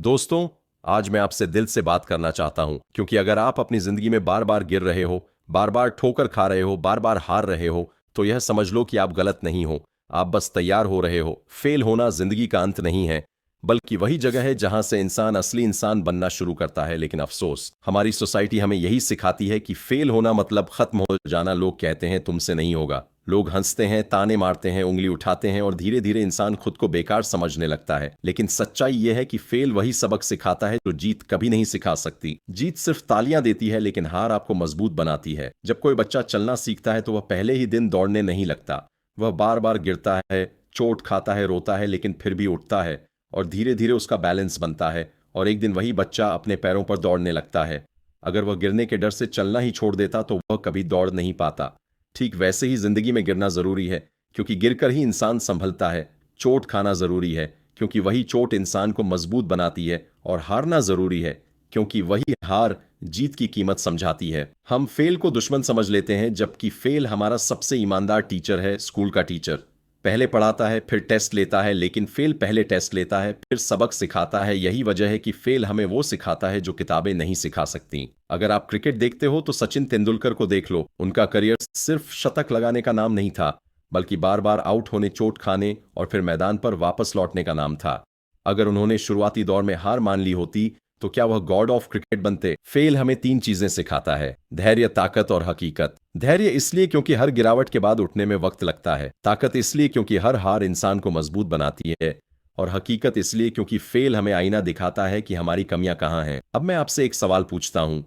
दोस्तों, आज मैं आपसे दिल से बात करना चाहता हूं क्योंकि अगर आप अपनी जिंदगी में बार बार गिर रहे हो, बार बार ठोकर खा रहे हो, बार बार हार रहे हो, तो यह समझ लो कि आप गलत नहीं हो। आप बस तैयार हो रहे हो। फेल होना जिंदगी का अंत नहीं है, बल्कि वही जगह है जहां से इंसान असली इंसान बनना शुरू करता है। लेकिन अफसोस, हमारी सोसाइटी हमें यही सिखाती है कि फेल होना मतलब खत्म हो जाना। लोग कहते हैं तुमसे नहीं होगा। लोग हंसते हैं, ताने मारते हैं, उंगली उठाते हैं और धीरे धीरे इंसान खुद को बेकार समझने लगता है। लेकिन सच्चाई यह है कि फेल वही सबक सिखाता है जो जीत कभी नहीं सिखा सकती। जीत सिर्फ तालियां देती है, लेकिन हार आपको मजबूत बनाती है। जब कोई बच्चा चलना सीखता है तो वह पहले ही दिन दौड़ने नहीं लगता। वह बार बार गिरता है, चोट खाता है, रोता है, लेकिन फिर भी उठता है और धीरे धीरे उसका बैलेंस बनता है और एक दिन वही बच्चा अपने पैरों पर दौड़ने लगता है। अगर वह गिरने के डर से चलना ही छोड़ देता तो वह कभी दौड़ नहीं पाता। ठीक वैसे ही जिंदगी में गिरना जरूरी है, क्योंकि गिरकर ही इंसान संभलता है। चोट खाना जरूरी है, क्योंकि वही चोट इंसान को मजबूत बनाती है। और हारना जरूरी है, क्योंकि वही हार जीत की कीमत समझाती है। हम फेल को दुश्मन समझ लेते हैं, जबकि फेल हमारा सबसे ईमानदार टीचर है। स्कूल का टीचर पहले पढ़ाता है, फिर टेस्ट लेता है, लेकिन फेल पहले टेस्ट लेता है, फिर सबक सिखाता है। यही वजह है कि फेल हमें वो सिखाता है जो किताबें नहीं सिखा सकती। अगर आप क्रिकेट देखते हो तो सचिन तेंदुलकर को देख लो। उनका करियर सिर्फ शतक लगाने का नाम नहीं था, बल्कि बार बार आउट होने, चोट खाने और फिर मैदान पर वापस लौटने का नाम था। अगर उन्होंने शुरुआती दौर में हार मान ली होती तो क्या वह गॉड ऑफ क्रिकेट बनते? फेल हमें तीन चीजें सिखाता है: धैर्य, ताकत और हकीकत। धैर्य इसलिए क्योंकि हर गिरावट के बाद उठने में वक्त लगता है। ताकत इसलिए क्योंकि हर हार इंसान को मजबूत बनाती है। और हकीकत इसलिए क्योंकि फेल हमें आईना दिखाता है कि हमारी कमियां कहां हैं। अब मैं आपसे एक सवाल पूछता हूं,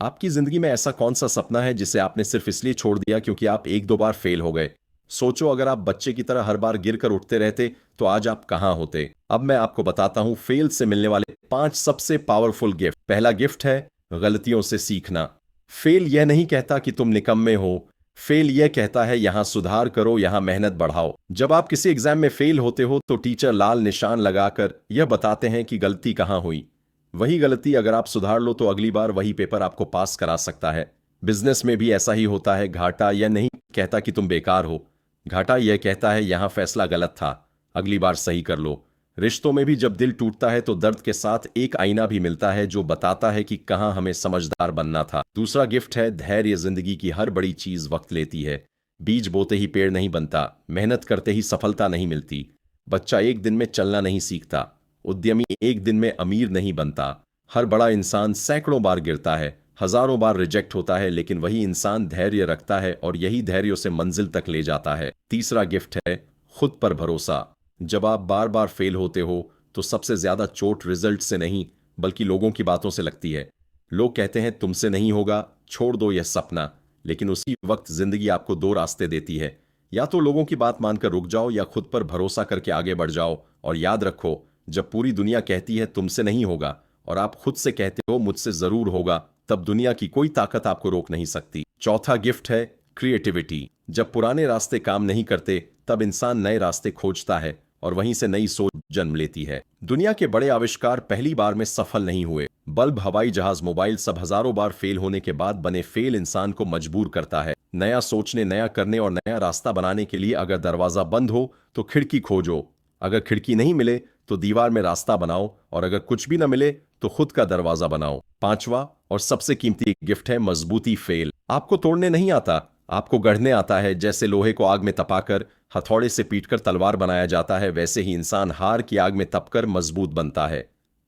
आपकी जिंदगी में ऐसा कौन सा सपना है जिसे आपने सिर्फ इसलिए छोड़ दिया क्योंकि आप एक दो बार फेल हो गए? सोचो, अगर आप बच्चे की तरह हर बार गिर कर उठते रहते तो आज आप कहां होते? अब मैं आपको बताता हूं फेल से मिलने वाले 5 सबसे पावरफुल गिफ्ट। पहला गिफ्ट है गलतियों से सीखना। फेल यह नहीं कहता कि तुम निकम्मे हो। फेल यह कहता है यहां सुधार करो, यहां मेहनत बढ़ाओ। जब आप किसी एग्जाम में फेल होते हो तो टीचर लाल निशान लगाकर यह बताते हैं कि गलती कहां हुई। वही गलती अगर आप सुधार लो तो अगली बार वही पेपर आपको पास करा सकता है। बिजनेस में भी ऐसा ही होता है। घाटा यह नहीं कहता कि तुम बेकार हो। घाटा यह कहता है यहां फैसला गलत था, अगली बार सही कर लो। रिश्तों में भी जब दिल टूटता है तो दर्द के साथ एक आईना भी मिलता है जो बताता है कि कहां हमें समझदार बनना था। दूसरा गिफ्ट है धैर्य। जिंदगी की हर बड़ी चीज वक्त लेती है। बीज बोते ही पेड़ नहीं बनता, मेहनत करते ही सफलता नहीं मिलती। बच्चा एक दिन में चलना नहीं सीखता, उद्यमी एक दिन में अमीर नहीं बनता। हर बड़ा इंसान सैकड़ों बार गिरता है, हजारों बार रिजेक्ट होता है, लेकिन वही इंसान धैर्य रखता है और यही धैर्य उसे मंजिल तक ले जाता है। तीसरा गिफ्ट है खुद पर भरोसा। जब आप बार बार फेल होते हो तो सबसे ज्यादा चोट रिजल्ट से नहीं, बल्कि लोगों की बातों से लगती है। लोग कहते हैं तुमसे नहीं होगा, छोड़ दो यह सपना। लेकिन उसी वक्त जिंदगी आपको दो रास्ते देती है। या तो लोगों की बात मानकर रुक जाओ, या खुद पर भरोसा करके आगे बढ़ जाओ। और याद रखो, जब पूरी दुनिया कहती है तुमसे नहीं होगा और आप खुद से कहते हो मुझसे जरूर होगा, तब दुनिया की कोई ताकत आपको रोक नहीं सकती। चौथा गिफ्ट है क्रिएटिविटी। जब पुराने रास्ते काम नहीं करते तब इंसान नए रास्ते खोजता है और वहीं से नई सोच जन्म लेती है। दुनिया के बड़े आविष्कार पहली बार में सफल नहीं हुए। बल्ब, हवाई जहाज, मोबाइल, सब हजारों बार फेल होने के बाद बने। फेल इंसान को मजबूर करता है नया सोचने, नया करने और नया रास्ता बनाने के लिए। अगर दरवाजा बंद हो तो खिड़की खोजो, अगर खिड़की नहीं मिले तो दीवार में रास्ता बनाओ, और अगर कुछ भी न मिले तो खुद का दरवाजा बनाओ। पांचवा और सबसे कीमती गिफ्ट है मजबूती। फेल आपको तोड़ने नहीं आता, आपको गढ़ने आता है। जैसे लोहे को आग में तपाकर हथौड़े से पीटकर तलवार बनाया जाता है, वैसे ही इंसान हार की आग में तपकर मजबूत बनता है।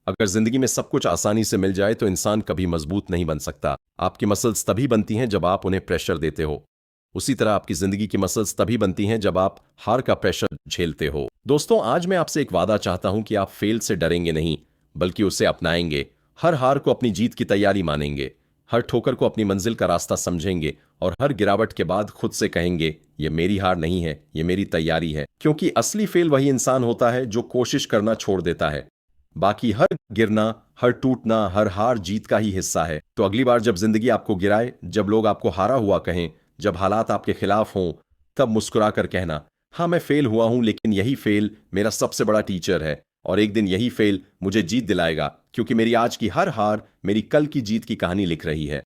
अगर जिंदगी में सब कुछ आसानी से मिल जाए तो इंसान कभी मजबूत नहीं बन सकता। आपकी मसल्स तभी बनती हैं जब आप उन्हें प्रेशर देते हो। उसी तरह आपकी जिंदगी की मसल्स तभी बनती हैं जब आप हार का प्रेशर झेलते हो। दोस्तों, आज मैं आपसे एक वादा चाहता हूं कि आप फेल से डरेंगे नहीं, बल्कि उसे अपनाएंगे। हर हार को अपनी जीत की तैयारी मानेंगे, हर ठोकर को अपनी मंजिल का रास्ता समझेंगे, और हर गिरावट के बाद खुद से कहेंगे ये मेरी हार नहीं है, ये मेरी तैयारी है। क्योंकि असली फेल वही इंसान होता है जो कोशिश करना छोड़ देता है। बाकी हर गिरना, हर टूटना, हर हार जीत का ही हिस्सा है। तो अगली बार जब जिंदगी आपको गिराए, जब लोग आपको हारा हुआ कहें, जब हालात आपके खिलाफ हों, तब मुस्कुरा कर कहना, हाँ मैं फेल हुआ हूं, लेकिन यही फेल मेरा सबसे बड़ा टीचर है। और एक दिन यही फेल मुझे जीत दिलाएगा, क्योंकि मेरी आज की हर हार मेरी कल की जीत की कहानी लिख रही है।